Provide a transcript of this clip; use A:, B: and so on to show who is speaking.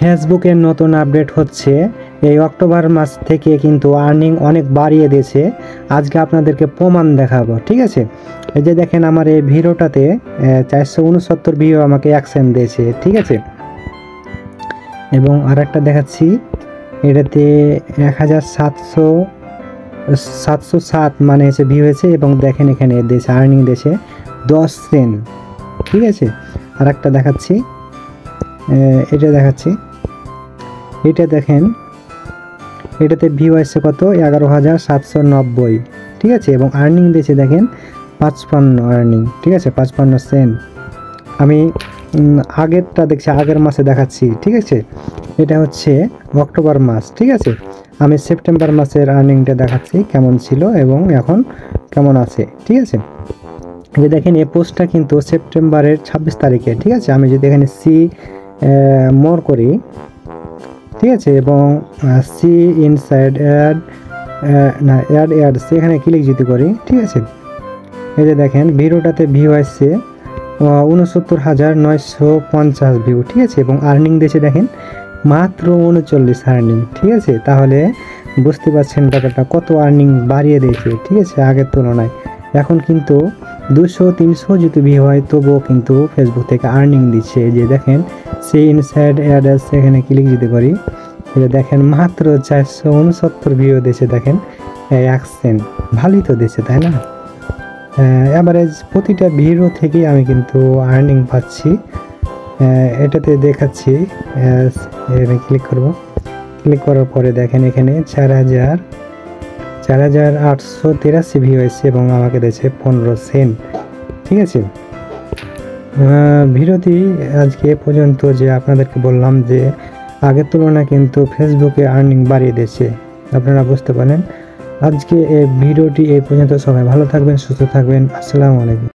A: ফেসবুকের নতুন আপডেট হচ্ছে এই অক্টোবর মাস থেকে কিন্তু আর্নিং অনেক বাড়িয়ে দিয়েছে। আজকে আপনাদেরকে প্রমাণ দেখাবো, ঠিক আছে। এই যে দেখেন আমার এই ভিডিওটাতে 469 ভিউ আমাকে অ্যাকশন দিয়েছে, ঠিক আছে। এবং আরেকটা দেখাচ্ছি, এটাতে 1707 মানে হচ্ছে ভিউ হয়েছে। এবং দেখেন এখানে দিয়েছে আর্নিং দিয়েছে 10 সেন্ট, ঠিক আছে। আরেকটা দেখাচ্ছি, এটা দেখাচ্ছি, এটা দেখেন এটাতে ভিউ আসছে কত 11,790, ঠিক আছে। এবং আর্নিং দিয়েছে দেখেন 55 আর্নিং, ঠিক আছে, 55 সেন্ট। আমি আগেরটা দেখছি, আগের মাসে দেখাচ্ছি, ঠিক আছে। এটা হচ্ছে অক্টোবর মাস, ঠিক আছে। আমি সেপ্টেম্বর মাসের আর্নিংটা দেখাচ্ছি কেমন ছিল এবং এখন কেমন আছে, ঠিক আছে। যে দেখেন এই পোস্টটা কিন্তু সেপ্টেম্বরের 26 তারিখে, ঠিক আছে। আমি যদি এখানে সি মোর করি, ঠিক আছে, এবং সি ইনসাইড অ্যাড সেখানে ক্লিক যদি করি, ঠিক আছে। এই যে দেখেন ভিডিওটাতে ভিউ আসছে 69,950 ভিউ, ঠিক আছে। এবং আর্নিং দিয়েছে দেখেন মাত্র 39 আর্নিং, ঠিক আছে। তাহলে বুঝতে পারছেন ব্যাপারটা কত আর্নিং বাড়িয়ে দিয়েছে, ঠিক আছে, আগের তুলনায়। এখন কিন্তু 200-300 যদি ভিউ হয় তবুও কিন্তু ফেসবুক থেকে আর্নিং দিচ্ছে। যে দেখেন সেই ইনসাইড অ্যাড সেখানে ক্লিক যদি করি, এটা দেখেন মাত্র 469 ভিউ দিয়েছে, দেখেন অ্যাকশন ভালোই তো দিয়েছে, তাই না। অ্যাভারেজ প্রতিটা ভিডিও থেকেই আমি কিন্তু আর্নিং পাচ্ছি। এটাতে দেখাচ্ছি, এখানে ক্লিক করব। ক্লিক করার পরে দেখেন এখানে 4,883 ভিউ হয়েছে এবং আমাকে দিয়েছে 15 সেন্ট, ঠিক আছে। ভিডিওটি আজকে এ পর্যন্ত, যে আপনাদেরকে বললাম যে আগের তুলনায় কিন্তু ফেসবুকে আর্নিং বাড়িয়ে দিয়েছে, আপনারা বুঝতে পারেন। আজকে এই ভিডিওটি এই পর্যন্ত। সবাই ভালো থাকবেন, সুস্থ থাকবেন। আসসালামু আলাইকুম।